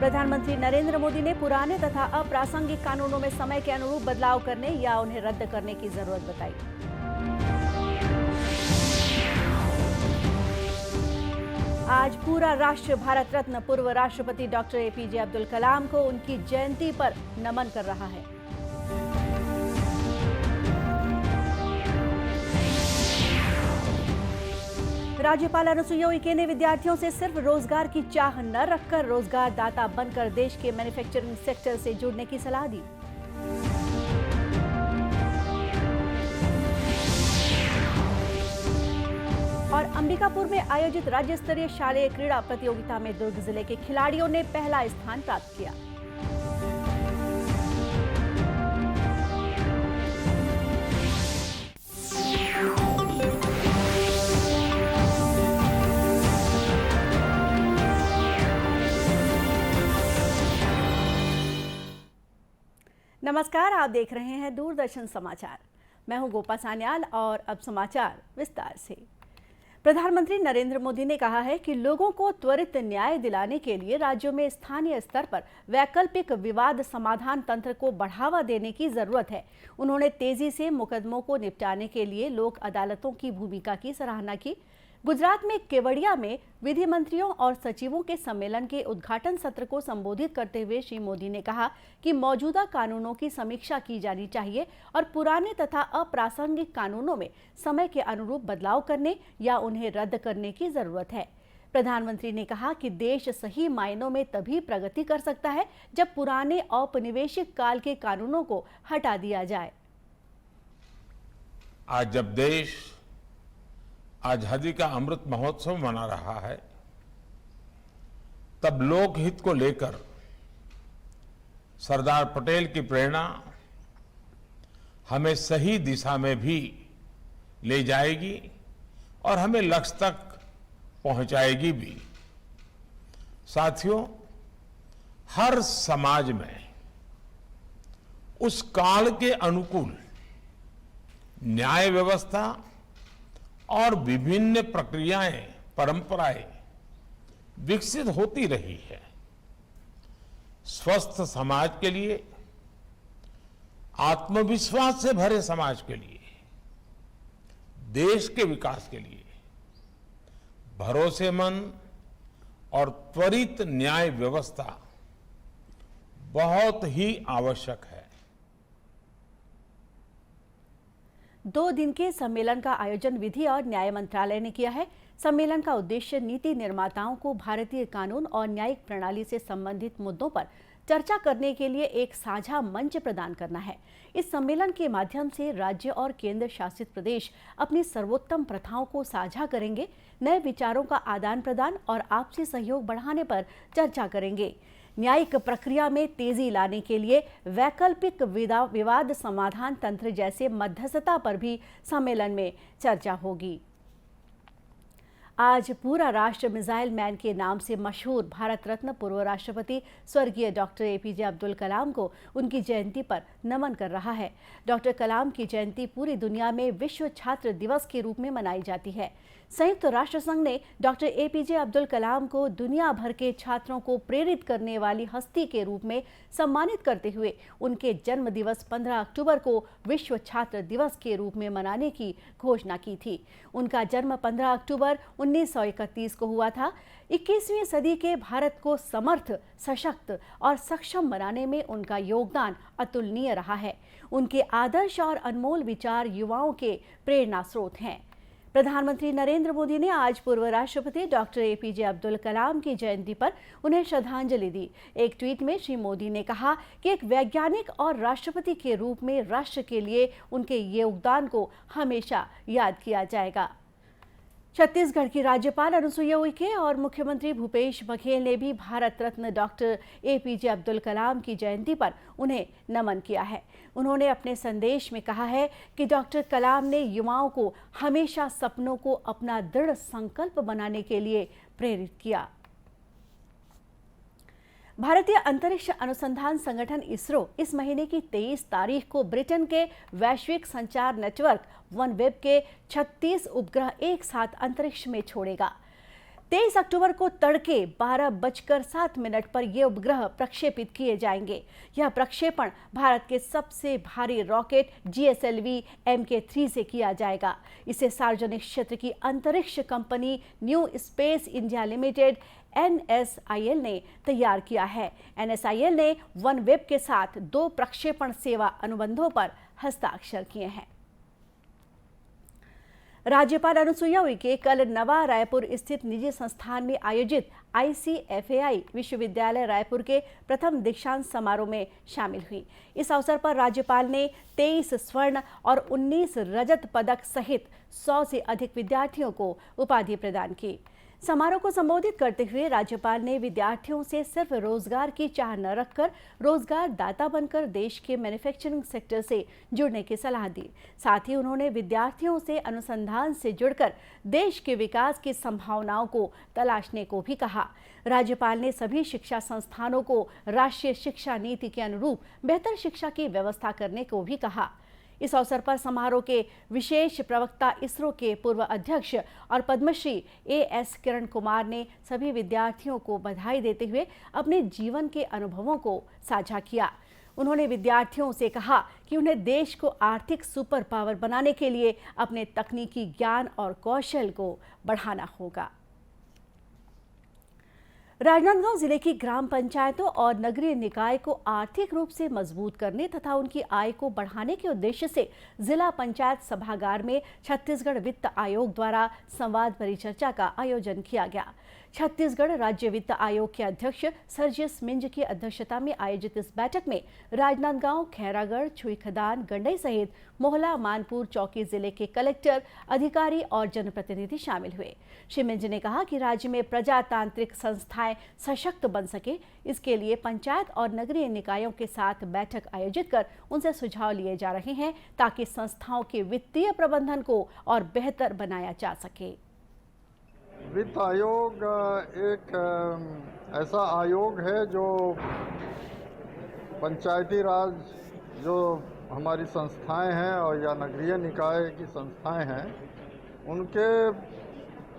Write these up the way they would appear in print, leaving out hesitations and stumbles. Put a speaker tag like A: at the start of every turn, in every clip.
A: प्रधानमंत्री नरेंद्र मोदी ने पुराने तथा अप्रासंगिक कानूनों में समय के अनुरूप बदलाव करने या उन्हें रद्द करने की जरूरत बताई। आज पूरा राष्ट्र भारत रत्न पूर्व राष्ट्रपति डॉक्टर एपीजे अब्दुल कलाम को उनकी जयंती पर नमन कर रहा है। राज्यपाल अनुसुईया उइके ने विद्यार्थियों से सिर्फ रोजगार की चाह न रखकर रोजगार दाता बनकर देश के मैन्युफैक्चरिंग सेक्टर से जुड़ने की सलाह दी। और अंबिकापुर में आयोजित राज्य स्तरीय शालेय क्रीड़ा प्रतियोगिता में दुर्ग जिले के खिलाड़ियों ने पहला स्थान प्राप्त किया। नमस्कार, आप देख रहे हैं दूरदर्शन समाचार। मैं हूं गोपा सान्याल और अब समाचार विस्तार से। प्रधानमंत्री नरेंद्र मोदी ने कहा है कि लोगों को त्वरित न्याय दिलाने के लिए राज्यों में स्थानीय स्तर पर वैकल्पिक विवाद समाधान तंत्र को बढ़ावा देने की जरूरत है। उन्होंने तेजी से मुकदमों को निपटाने के लिए लोक अदालतों की भूमिका की सराहना की। गुजरात में केवड़िया में विधि मंत्रियों और सचिवों के सम्मेलन के उद्घाटन सत्र को संबोधित करते हुए श्री मोदी ने कहा कि मौजूदा कानूनों की समीक्षा की जानी चाहिए और पुराने तथा अप्रासंगिक कानूनों में समय के अनुरूप बदलाव करने या उन्हें रद्द करने की जरूरत है। प्रधानमंत्री ने कहा कि देश सही मायनों में तभी प्रगति कर सकता है जब पुराने औपनिवेशिक काल के कानूनों को हटा दिया जाए।
B: आज जब देश आजादी का अमृत महोत्सव मना रहा है, तब लोकहित को लेकर सरदार पटेल की प्रेरणा हमें सही दिशा में भी ले जाएगी और हमें लक्ष्य तक पहुंचाएगी भी। साथियों, हर समाज में उस काल के अनुकूल न्याय व्यवस्था और विभिन्न प्रक्रियाएं, परंपराएं विकसित होती रही है। स्वस्थ समाज के लिए, आत्मविश्वास से भरे समाज के लिए, देश के विकास के लिए भरोसेमंद और त्वरित न्याय व्यवस्था बहुत ही आवश्यक है।
A: 2 दिन के सम्मेलन का आयोजन विधि और न्याय मंत्रालय ने किया है। सम्मेलन का उद्देश्य नीति निर्माताओं को भारतीय कानून और न्यायिक प्रणाली से संबंधित मुद्दों पर चर्चा करने के लिए एक साझा मंच प्रदान करना है। इस सम्मेलन के माध्यम से राज्य और केंद्र शासित प्रदेश अपनी सर्वोत्तम प्रथाओं को साझा करेंगे, नए विचारों का आदान प्रदान और आपसी सहयोग बढ़ाने पर चर्चा करेंगे। न्यायिक प्रक्रिया में तेजी लाने के लिए वैकल्पिक विवाद समाधान तंत्र जैसे मध्यस्थता पर भी सम्मेलन में चर्चा होगी। आज पूरा राष्ट्र मिसाइल मैन के नाम से मशहूर भारत रत्न पूर्व राष्ट्रपति स्वर्गीय डॉक्टर एपीजे अब्दुल कलाम को उनकी जयंती पर नमन कर रहा है। डॉक्टर कलाम की जयंती पूरी दुनिया में विश्व छात्र दिवस के रूप में मनाई जाती है। संयुक्त राष्ट्र संघ ने डॉक्टर एपीजे अब्दुल कलाम को दुनिया भर के छात्रों को प्रेरित करने वाली हस्ती के रूप में सम्मानित करते हुए उनके जन्म दिवस 15 अक्टूबर को विश्व छात्र दिवस के रूप में मनाने की घोषणा की थी। उनका जन्म 15 अक्टूबर 1931 को हुआ था। 21वीं सदी के भारत को समर्थ, सशक्त और सक्षम बनाने में उनका योगदान अतुलनीय रहा है। उनके आदर्श और अनमोल विचार युवाओं के प्रेरणा स्रोत हैं। प्रधानमंत्री नरेंद्र मोदी ने आज पूर्व राष्ट्रपति डॉक्टर एपीजे अब्दुल कलाम की जयंती पर उन्हें श्रद्धांजलि दी। एक ट्वीट में श्री मोदी ने कहा कि एक वैज्ञानिक और राष्ट्रपति के रूप में राष्ट्र के लिए उनके योगदान को हमेशा याद किया जाएगा। छत्तीसगढ़ की राज्यपाल अनुसुईया उइके और मुख्यमंत्री भूपेश बघेल ने भी भारत रत्न डॉक्टर एपीजे अब्दुल कलाम की जयंती पर उन्हें नमन किया है। उन्होंने अपने संदेश में कहा है कि डॉक्टर कलाम ने युवाओं को हमेशा सपनों को अपना दृढ़ संकल्प बनाने के लिए प्रेरित किया। भारतीय अंतरिक्ष अनुसंधान संगठन इसरो इस महीने की 23 तारीख को ब्रिटेन के वैश्विक संचार नेटवर्क वनवेब के 36 उपग्रह एक साथ अंतरिक्ष में छोड़ेगा। 23 अक्टूबर को तड़के 12:07 पर ये उपग्रह प्रक्षेपित किए जाएंगे। यह प्रक्षेपण भारत के सबसे भारी रॉकेट GSLV Mk3 से किया जाएगा। इसे सार्वजनिक क्षेत्र की अंतरिक्ष company new space India limited NSIL ने तैयार किया है। NSIL ने OneWeb के साथ 2 प्रक्षेपण सेवा अनुबंधों पर हस्ताक्षर किए हैं। राज्यपाल अनुसुईया उइके कल नवा रायपुर स्थित निजी संस्थान में आयोजित ICFAI विश्वविद्यालय रायपुर के प्रथम दीक्षांत समारोह में शामिल हुई। इस अवसर पर राज्यपाल ने 23 स्वर्ण और 19 रजत पदक सहित 100 से अधिक विद्यार्थियों को उपाधि प्रदान की। समारोह को संबोधित करते हुए राज्यपाल ने विद्यार्थियों से सिर्फ रोजगार की चाह न रखकर रोजगार दाता बनकर देश के मैन्युफैक्चरिंग सेक्टर से जुड़ने की सलाह दी। साथ ही उन्होंने विद्यार्थियों से अनुसंधान से जुड़कर देश के विकास की संभावनाओं को तलाशने को भी कहा। राज्यपाल ने सभी शिक्षा संस्थानों को राष्ट्रीय शिक्षा नीति के अनुरूप बेहतर शिक्षा की व्यवस्था करने को भी कहा। इस अवसर पर समारोह के विशेष प्रवक्ता इसरो के पूर्व अध्यक्ष और पद्मश्री AS किरण कुमार ने सभी विद्यार्थियों को बधाई देते हुए अपने जीवन के अनुभवों को साझा किया। उन्होंने विद्यार्थियों से कहा कि उन्हें देश को आर्थिक सुपर पावर बनाने के लिए अपने तकनीकी ज्ञान और कौशल को बढ़ाना होगा। राजनांदगांव जिले की ग्राम पंचायतों और नगरीय निकाय को आर्थिक रूप से मजबूत करने तथा उनकी आय को बढ़ाने के उद्देश्य से जिला पंचायत सभागार में छत्तीसगढ़ वित्त आयोग द्वारा संवाद परिचर्चा का आयोजन किया गया। छत्तीसगढ़ राज्य वित्त आयोग के अध्यक्ष सर्जियस मिंज की अध्यक्षता में आयोजित इस बैठक में राजनांदगांव, खैरागढ़, छुईखदान, गंडई सहित मोहला, मानपुर, चौकी जिले के कलेक्टर, अधिकारी और जनप्रतिनिधि शामिल हुए। श्री मिंज ने कहा कि राज्य में प्रजातांत्रिक संस्थाएं सशक्त बन सके, इसके लिए पंचायत और नगरीय निकायों के साथ बैठक आयोजित कर उनसे सुझाव लिए जा रहे हैं ताकि संस्थाओं के वित्तीय प्रबंधन को और बेहतर बनाया जा सके।
C: वित्त आयोग एक ऐसा आयोग है जो पंचायती राज जो हमारी संस्थाएं हैं और या नगरीय निकाय की संस्थाएं हैं उनके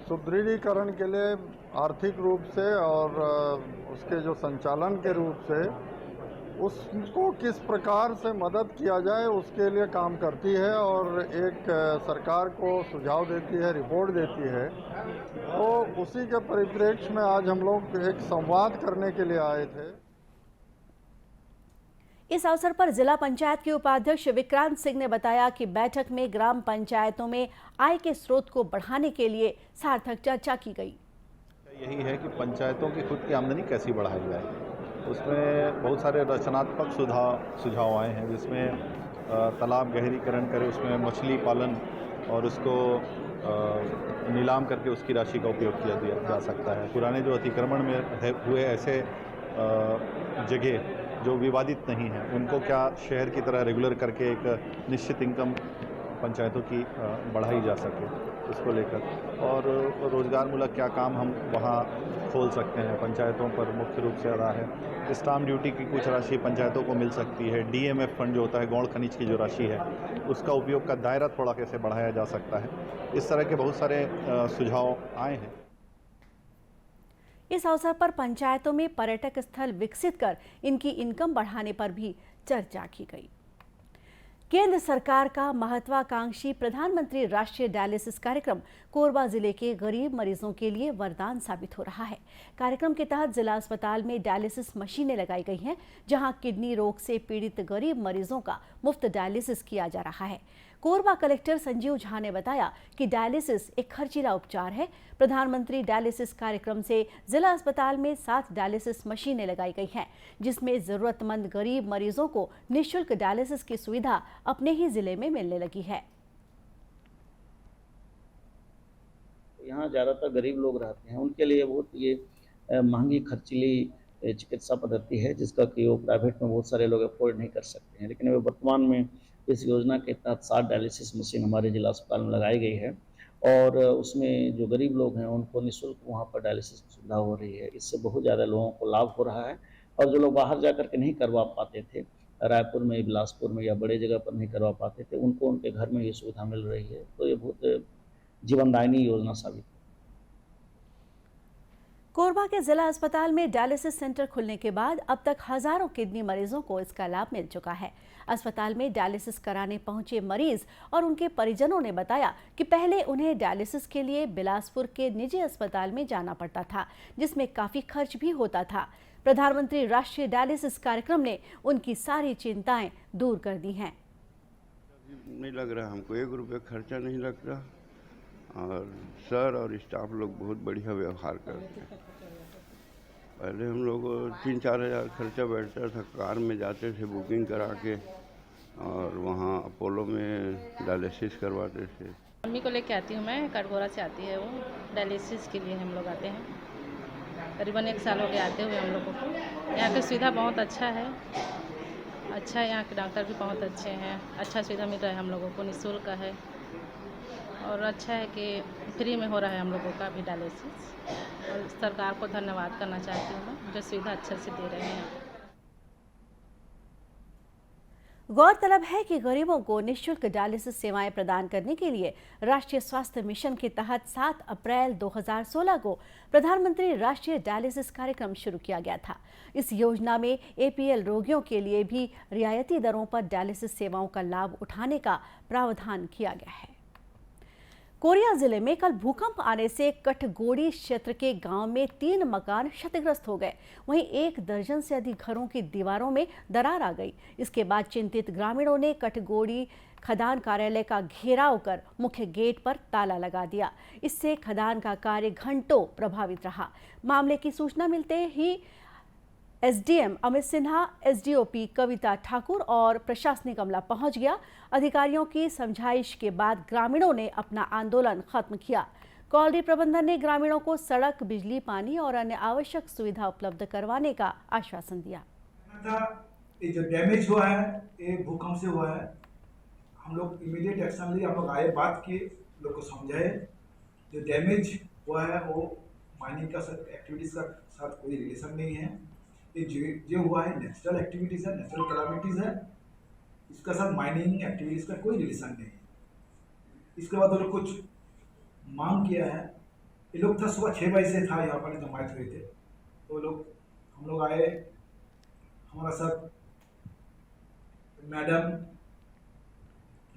C: सुदृढ़ीकरण के लिए आर्थिक रूप से और उसके जो संचालन के रूप से उसको किस प्रकार से मदद किया जाए उसके लिए काम करती है और एक सरकार को सुझाव देती है, रिपोर्ट देती है। तो उसी के परिप्रेक्ष्य में आज हम लोग एक संवाद करने के लिए आए थे।
A: इस अवसर पर जिला पंचायत के उपाध्यक्ष विक्रांत सिंह ने बताया कि बैठक में ग्राम पंचायतों में आय के स्रोत को बढ़ाने के लिए सार्थक चर्चा की गई।
D: यही है कि पंचायतों की खुद की आमदनी कैसी बढ़ाई जाए, उसमें बहुत सारे रचनात्मक सुझाव आए हैं, जिसमें तालाब गहरीकरण करे, उसमें मछली पालन और उसको नीलाम करके उसकी राशि का उपयोग किया जा सकता है। पुराने जो अतिक्रमण में हुए ऐसे जगह जो विवादित नहीं हैं उनको क्या शहर की तरह रेगुलर करके एक निश्चित इनकम पंचायतों की बढ़ाई जा सके, इसको लेकर और रोजगार मूलक क्या काम हम वहाँ खोल सकते हैं। पंचायतों पर मुख्य रूप से अदा है स्टाम्प ड्यूटी की कुछ राशि पंचायतों को मिल सकती है। DMF फंड जो होता है गौड़ खनिज की जो राशि है उसका उपयोग का दायरा थोड़ा कैसे बढ़ाया जा सकता है। इस तरह के बहुत सारे सुझाव आए हैं।
A: इस अवसर पर पंचायतों में पर्यटक स्थल विकसित कर इनकी इनकम बढ़ाने पर भी चर्चा की गई। केंद्र सरकार का महत्वाकांक्षी प्रधानमंत्री राष्ट्रीय डायलिसिस कार्यक्रम कोरबा जिले के गरीब मरीजों के लिए वरदान साबित हो रहा है। कार्यक्रम के तहत जिला अस्पताल में डायलिसिस मशीनें लगाई गई हैं, जहां किडनी रोग से पीड़ित गरीब मरीजों का मुफ्त डायलिसिस किया जा रहा है। कोरबा कलेक्टर संजीव झा ने बताया कि डायलिसिस एक खर्चीला उपचार है। प्रधानमंत्री डायलिसिस कार्यक्रम से जिला अस्पताल में 7 डायलिसिस मशीनें लगाई गई हैं, जिसमें जरूरतमंद गरीब मरीजों को निःशुल्क डायलिसिस की सुविधा अपने ही जिले में मिलने लगी है।
E: यहाँ ज़्यादातर गरीब लोग रहते हैं, उनके लिए बहुत ये महंगी खर्चीली चिकित्सा पद्धति है, जिसका कि वो प्राइवेट में बहुत सारे लोग अफोर्ड नहीं कर सकते हैं। लेकिन वर्तमान में इस योजना के तहत 7 डायलिसिस मशीन हमारे जिला अस्पताल में लगाई गई है और उसमें जो गरीब लोग हैं उनको निःशुल्क वहाँ पर डायलिसिस की सुविधा हो रही है। इससे बहुत ज़्यादा लोगों को लाभ हो रहा है और जो लोग बाहर जा करके नहीं करवा पाते थे, रायपुर में, बिलासपुर में या बड़े जगह पर नहीं करवा पाते थे, उनको उनके घर में ये सुविधा मिल रही है। तो ये बहुत जीवनदायिनी योजना साबित है।
A: कोरबा के जिला अस्पताल में डायलिसिस सेंटर खुलने के बाद अब तक हजारों किडनी मरीजों को इसका लाभ मिल चुका है। अस्पताल में डायलिसिस कराने पहुंचे मरीज और उनके परिजनों ने बताया कि पहले उन्हें डायलिसिस के लिए बिलासपुर के निजी अस्पताल में जाना पड़ता था, जिसमें काफी खर्च भी होता था। प्रधानमंत्री राष्ट्रीय डायलिसिस कार्यक्रम ने उनकी सारी चिंताएं दूर कर दी हैं।
F: नहीं लग रहा, हमको 1 रुपये खर्चा नहीं लग रहा और सर और स्टाफ लोग बहुत बढ़िया व्यवहार करते हैं। पहले हम लोग 3-4 हज़ार खर्चा बैठता था, कार में जाते थे बुकिंग करा के और वहाँ अपोलो में डायलिसिस करवाते थे।
G: मम्मी को लेके आती हूँ मैं, कटघोरा से आती है वो, डायलिसिस के लिए हम लोग आते हैं। करीबन 1 साल हो गया आते हुए हम लोगों को। यहाँ की सुविधा बहुत अच्छा है, यहाँ के डॉक्टर भी बहुत अच्छे हैं, अच्छा सुविधा मिल रहा है हम लोगों को, निःशुल्क है और अच्छा है कि फ्री में हो रहा है हम लोगों का भी डायलिसिस। और सरकार को धन्यवाद करना चाहती हूँ मैं, जो सुविधा अच्छे से दे रहे हैं।
A: गौरतलब है कि गरीबों को निःशुल्क डायलिसिस सेवाएं प्रदान करने के लिए राष्ट्रीय स्वास्थ्य मिशन के तहत 7 अप्रैल 2016 को प्रधानमंत्री राष्ट्रीय डायलिसिस कार्यक्रम शुरू किया गया था। इस योजना में APL रोगियों के लिए भी रियायती दरों पर डायलिसिस सेवाओं का लाभ उठाने का प्रावधान किया गया है। कोरिया जिले में कल भूकंप आने से कठगोड़ी क्षेत्र के गांव में 3 मकान क्षतिग्रस्त हो गए। वहीं 1 दर्जन से अधिक घरों की दीवारों में दरार आ गई। इसके बाद चिंतित ग्रामीणों ने कठगोड़ी खदान कार्यालय का घेराव कर मुख्य गेट पर ताला लगा दिया। इससे खदान का कार्य घंटों प्रभावित रहा। मामले की सूचना मिलते ही SDM अमित सिन्हा, SDOP कविता ठाकुर और प्रशासनिक अमला पहुंच गया। अधिकारियों की समझाइश के बाद ग्रामीणों ने अपना आंदोलन खत्म किया। कॉलोनी प्रबंधन ने ग्रामीणों को सड़क, बिजली, पानी और अन्य आवश्यक सुविधा उपलब्ध करवाने का आश्वासन दिया।
H: ये जो डैमेज हुआ है ये भूकंप से हुआ है। हम लोग इमीडिएट एक्शन लिए, हम लोग आए, बात किए, लोग को समझाए। जो डैमेज हुआ है वो माइनिंग का एक्टिविटीज का साथ कोई रिलेशन नहीं है। ये जो हुआ है नेचुरल एक्टिविटीज है, नेचुरल कैलामिटीज है, इसका साथ माइनिंग एक्टिविटीज का कोई रिलेशन नहीं है। इसके बाद वो लोग कुछ मांग किया है। ये लोग था सुबह 6 बजे से था यहाँ पर जमायत हुए थे, तो हम लोग आए, हमारा साथ madam,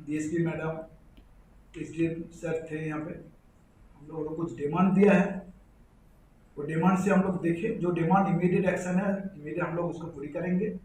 H: DSP madam, SDM sir थे यहाँ पे। हम लोग कुछ डिमांड दिया है, वो डिमांड से हम लोग देखे, जो डिमांड इमीडिएट एक्शन है, इमीडिएट हम लोग उसको पूरी करेंगे।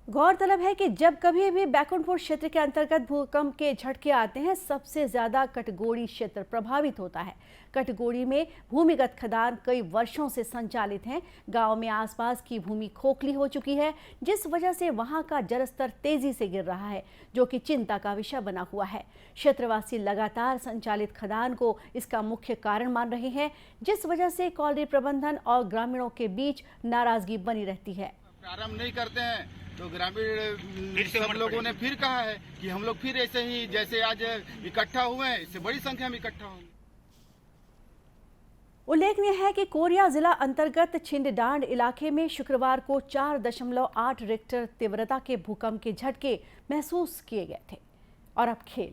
A: गौरतलब है कि जब कभी भी बैकुंठपुर क्षेत्र के अंतर्गत भूकंप के झटके आते हैं, सबसे ज्यादा कटगोड़ी क्षेत्र प्रभावित होता है। कटगोड़ी में भूमिगत खदान कई वर्षों से संचालित हैं। गांव में आसपास की भूमि खोखली हो चुकी है, जिस वजह से वहां का जलस्तर तेजी से गिर रहा है, जो कि चिंता का विषय बना हुआ है। क्षेत्रवासी लगातार संचालित खदान को इसका मुख्य कारण मान रहे हैं, जिस वजह से कॉलोनी प्रबंधन और ग्रामीणों के बीच नाराजगी बनी रहती है।
I: प्रारंभ नहीं करते हैं तो ग्रामीण सब लोगों ने फिर कहा है कि हम लोग फिर ऐसे ही जैसे आज इकट्ठा हुए हैं, इससे बड़ी संख्या में इकट्ठा होंगे।
A: उल्लेखनीय है कि कोरिया जिला अंतर्गत छिंडडांड इलाके में शुक्रवार को 4.8 रिक्टर तीव्रता के भूकंप के झटके महसूस किए गए थे। और अब खेल।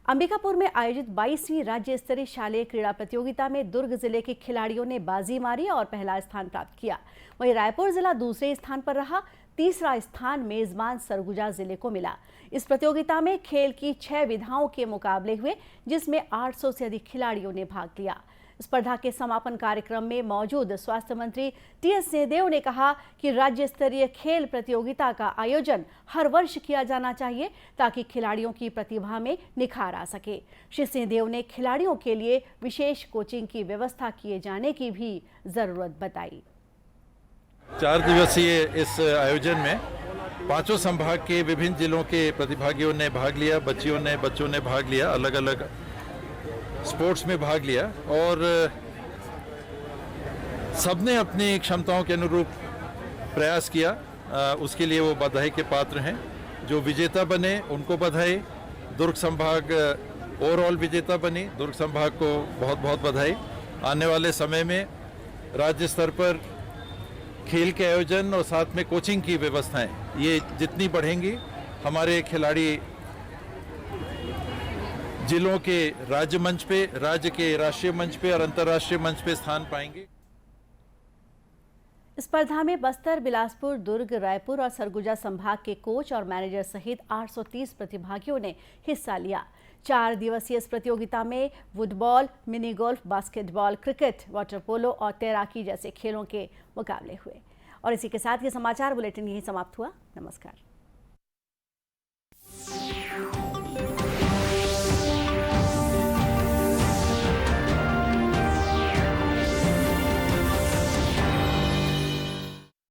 A: अंबिकापुर में आयोजित 22वीं राज्य स्तरीय शालेय क्रीड़ा प्रतियोगिता में दुर्ग जिले के खिलाड़ियों ने बाजी मारी और पहला स्थान प्राप्त किया। वहीं रायपुर जिला दूसरे स्थान पर रहा। तीसरा स्थान मेजबान सरगुजा जिले को मिला। इस प्रतियोगिता में खेल की 6 विधाओं के मुकाबले हुए, जिसमें 800 से अधिक खिलाड़ियों ने भाग लिया। स्पर्धा के समापन कार्यक्रम में मौजूद स्वास्थ्य मंत्री TS सिंहदेव ने कहा कि राज्य स्तरीय खेल प्रतियोगिता का आयोजन हर वर्ष किया जाना चाहिए, ताकि खिलाड़ियों की प्रतिभा में निखार आ सके। श्री सिंहदेव ने खिलाड़ियों के लिए विशेष कोचिंग की व्यवस्था किए जाने की भी जरूरत बताई।
J: 4 दिवसीय इस आयोजन में 5 संभाग के विभिन्न जिलों के प्रतिभागियों ने भाग लिया। बच्चों ने भाग लिया, अलग अलग स्पोर्ट्स में भाग लिया और सबने अपनी क्षमताओं के अनुरूप प्रयास किया। उसके लिए वो बधाई के पात्र हैं। जो विजेता बने उनको बधाई। दुर्ग संभाग ओवरऑल विजेता बनी, दुर्ग संभाग को बहुत बहुत बधाई। आने वाले समय में राज्य स्तर पर खेल के आयोजन और साथ में कोचिंग की व्यवस्थाएं ये जितनी बढ़ेंगी, हमारे खिलाड़ी जिलों के राज्य मंच पे, राज्य के राष्ट्रीय मंच पे और अंतर्राष्ट्रीय मंच पे स्थान पाएंगे।
A: स्पर्धा में बस्तर, बिलासपुर, दुर्ग, रायपुर और सरगुजा संभाग के कोच और मैनेजर सहित 830 प्रतिभागियों ने हिस्सा लिया। 4 दिवसीय इस प्रतियोगिता में football, mini golf, basketball, cricket, water polo और तैराकी जैसे खेलों के मुकाबले हुए। और इसी के साथ ये समाचार बुलेटिन यहीं समाप्त हुआ। नमस्कार।